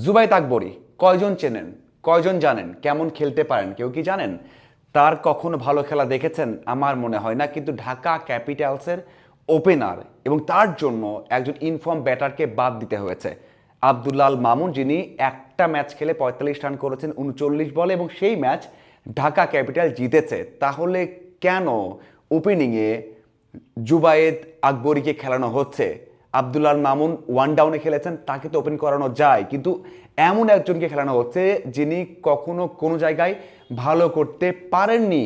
জুবায়েদ আকবরী কয়জন চেনেন, কয়জন জানেন কেমন খেলতে পারেন? কেউ কি জানেন? তার কখনো ভালো খেলা দেখেছেন? আমার মনে হয় না। কিন্তু ঢাকা ক্যাপিটালসের ওপেনার এবং তার জন্য একজন ইনফর্ম ব্যাটারকে বাদ দিতে হয়েছে। আব্দুল্লাহ আল মামুন, যিনি একটা ম্যাচ খেলে ৪৫ রান করেছেন ৩৯ বলে এবং সেই ম্যাচ ঢাকা ক্যাপিটাল জিতেছে। তাহলে কেন ওপেনিংয়ে জুবায়েদ আকবরীকে খেলানো হচ্ছে? আব্দুল্লাহ আল মামুন ওয়ান ডাউনে খেলেছেন, তাকে তো ওপেন করানো যায়, কিন্তু এমন একজনকে খেলানো হচ্ছে যিনি কখনো কোনো জায়গায় ভালো করতে পারেননি।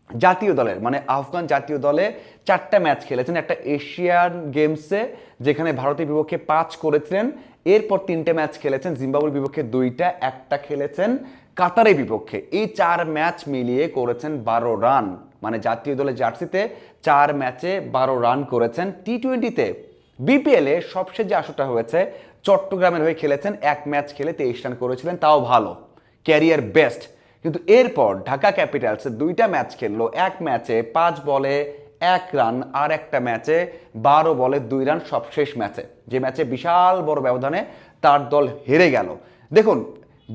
জাতীয় দলের মানে আফগান জাতীয় দলে 4টা ম্যাচ খেলেছেন, একটা এশিয়ান গেমসে যেখানে ভারতের বিপক্ষে 5 করেছিলেন, এরপর 3টে ম্যাচ খেলেছেন জিম্বাবুয়ের বিপক্ষে 2টা, একটা খেলেছেন কাতারের বিপক্ষে। এই 4 ম্যাচ মিলিয়ে করেছেন 12 রান, মানে জাতীয় দলের জার্সিতে 4 ম্যাচে 12 রান করেছেন। টি-20তে বিপিএলে সবশেষ যে আসরটা হয়েছে চট্টগ্রামের হয়ে খেলেছেন, 1 ম্যাচ খেলে 23 রান করেছিলেন, তাও ভালো, ক্যারিয়ার বেস্ট। কিন্তু এরপর ঢাকা ক্যাপিটালস 2টা ম্যাচ খেললো, 1 ম্যাচে 5 বলে 1 রান, আর একটা ম্যাচে 12 বলে 2 রান, সবশেষ ম্যাচে, যে ম্যাচে বিশাল বড় ব্যবধানে তার দল হেরে গেল। দেখুন,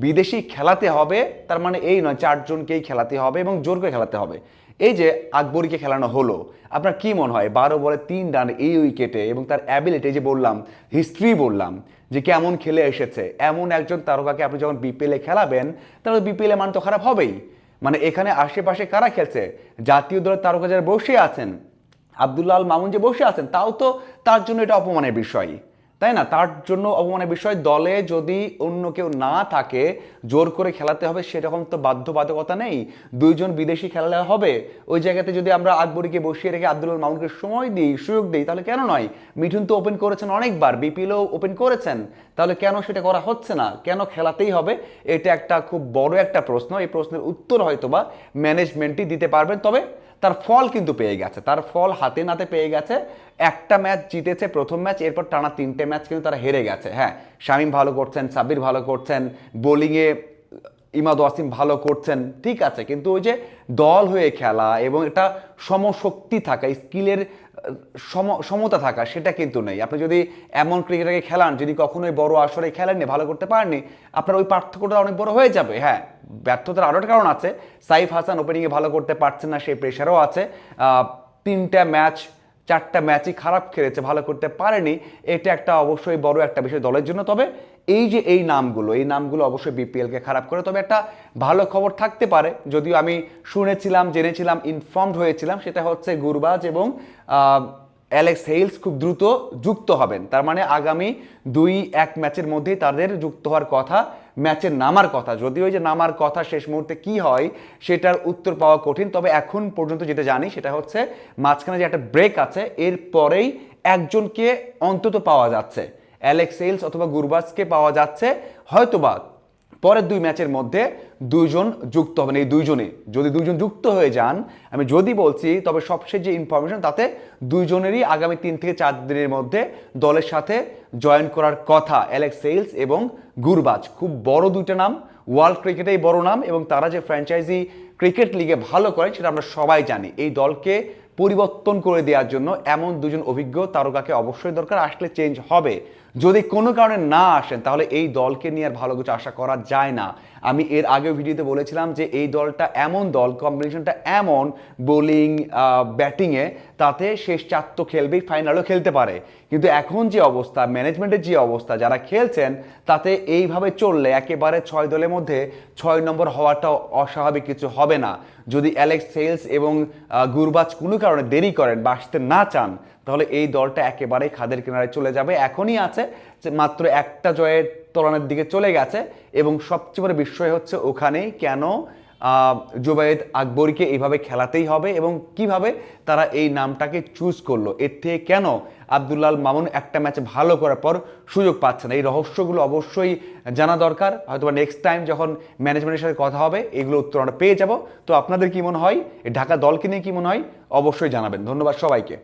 বিদেশি খেলাতে হবে তার মানে এই নয় 4 জনকেই খেলাতে হবে এবং জোর করে খেলাতে হবে। এই যে আকবরীকে খেলানো হলো, আপনার কি মনে হয় 12 বলে 3 রান এই উইকেটে এবং তার অ্যাবিলিটি, যে বললাম হিস্ট্রি বললাম যে কেমন খেলে এসেছে, এমন একজন তারকাকে আপনি যখন বিপিএলে খেলাবেন তাহলে বিপিএলে মান তো খারাপ হবেই। মানে এখানে আশেপাশে কারা খেলছে? জাতীয় দলের তারকা যারা বসে আছেন, আব্দুল্লাহ আল মামুন যে বসে আছেন, তাও তো তার জন্য এটা অপমানের বিষয়, তাই না? তার জন্য অপমানের বিষয়। দলে যদি অন্য কেউ না থাকে, জোর করে খেলাতে হবে সেরকম তো বাধ্যবাধকতা নেই। 2 জন বিদেশি খেলালে হবে? ওই জায়গাতে যদি আমরা আকবরীকে বসিয়ে রেখে আব্দুল মামুনকে সময় দিই, সুযোগ দিই, তাহলে কেন নয়? মিঠুন তো ওপেন করেছেন অনেকবার, বিপিএলও ওপেন করেছেন, তাহলে কেন সেটা করা হচ্ছে না? কেন খেলাতেই হবে? এটা একটা খুব বড় একটা প্রশ্ন। এই প্রশ্নের উত্তর হয়তোবা ম্যানেজমেন্টই দিতে পারবেন। তবে তার ফল কিন্তু পেয়ে গেছে, তার ফল হাতে নাতে পেয়ে গেছে। একটা ম্যাচ জিতেছে, প্রথম ম্যাচ, এরপর টানা 3টে ম্যাচ কিন্তু তারা হেরে গেছে। হ্যাঁ, শামীম ভালো করছেন, সাব্বির ভালো করছেন, বোলিংয়ে ইমাদ ওয়াসিম ভালো করছেন, ঠিক আছে, কিন্তু ওই যে দল হয়ে খেলা এবং এটা সমশক্তি থাকা, স্কিলের সমতা থাকা, সেটা কিন্তু নেই। আপনি যদি এমন ক্রিকেটারকে খেলান যিনি কখনোই বড় আসরে খেলেননি, ভালো করতে পারেননি, আপনার ওই পার্থক্যটা অনেক বড় হয়ে যাবে। হ্যাঁ, ব্যর্থতার আরও একটা কারণ আছে, সাইফ হাসান ওপেনিংয়ে ভালো করতে পারছেন না, সেই প্রেশারও আছে। 3টা ম্যাচ 4টা ম্যাচই খারাপ খেলেছে, ভালো করতে পারেনি, এটা একটা অবশ্যই বড় একটা বিষয় দলের জন্য। তবে এই যে এই নামগুলো অবশ্যই বিপিএলকে খারাপ করে। তবে একটা ভালো খবর থাকতে পারে, যদিও আমি শুনেছিলাম, জেনেছিলাম, ইনফর্মড হয়েছিলাম, সেটা হচ্ছে গুরবাজ এবং অ্যালেক্স হেইলস খুব দ্রুত যুক্ত হবেন। তার মানে আগামী 2-1 ম্যাচের মধ্যেই তাদের যুক্ত হওয়ার কথা, ম্যাচে নামার কথা। যদিও ওই যে নামার কথা শেষ মুহূর্তে কি হয় সেটার উত্তর পাওয়া কঠিন। তবে এখন পর্যন্ত যেটা জানি সেটা হচ্ছে মাঝখানে যে একটা ব্রেক আছে, এরপরেই একজনকে অন্তত পাওয়া যাচ্ছে, অ্যালেক্স হেইলস অথবা গুরবাজকে পাওয়া যাচ্ছে। হয়তোবা পরের 2 ম্যাচের মধ্যে 2 জন যুক্ত হবেন। এই 2 জনে যদি 2 জন যুক্ত হয়ে যান, আমি যদি বলছি, তবে সবশেষ যে ইনফরমেশন তাতে 2 জনেরই আগামী 3 থেকে 4 দিনের মধ্যে দলের সাথে জয়েন করার কথা, অ্যালেক্স হেইলস এবং গুরবাজ। খুব বড় 2টা নাম, ওয়ার্ল্ড ক্রিকেটেই বড় নাম, এবং তারা যে ফ্র্যাঞ্চাইজি ক্রিকেট লিগে ভালো করেন সেটা আমরা সবাই জানি। এই দলকে পরিবর্তন করে দেওয়ার জন্য এমন 2 জন অভিজ্ঞ তারকাকে অবশ্যই দরকার, আসলে চেঞ্জ হবে। যদি কোনো কারণে না আসেন তাহলে এই দলকে নিয়ে আর ভালো কিছু আশা করা যায় না। আমি এর আগেও ভিডিওতে বলেছিলাম যে এই দলটা এমন দল, কম্বিনেশনটা এমন, বোলিং ব্যাটিংয়ে, তাতে শেষ 4 তো খেলবেই, ফাইনালও খেলতে পারে। কিন্তু এখন যে অবস্থা, ম্যানেজমেন্টের যে অবস্থা, যারা খেলছেন, তাতে এইভাবে চললে একেবারে 6 দলের মধ্যে 6 নম্বর হওয়াটা অস্বাভাবিক কিছু হবে না। যদি অ্যালেক্স হেইলস এবং গুরবাজ কোনো কারণে দেরি করেন বা আসতে না চান, তাহলে এই দলটা একেবারেই খাদের কিনারে চলে যাবে। এখনই আছে যে মাত্র একটা জয়ের তলানের দিকে চলে গেছে, এবং সবচেয়ে বড় বিষয় হচ্ছে ওখানেই কেন জুবায়েদ আকবরীকে এইভাবে খেলাতেই হবে এবং কিভাবে তারা এই নামটাকে চুজ করলো। এর থেকে কেন আব্দুল্লাহ আল মামুন একটা ম্যাচে ভালো করার পর সুযোগ পাচ্ছে না, এই রহস্যগুলো অবশ্যই জানা দরকার। হয়তো নেক্সট টাইম যখন ম্যানেজমেন্টের সাথে কথা হবে এগুলো উত্তর আমরা পেয়ে যাব। তো আপনাদের কি মনে হয়, এই ঢাকা দলকে নিয়ে কি মনে হয়, অবশ্যই জানাবেন। ধন্যবাদ সবাইকে।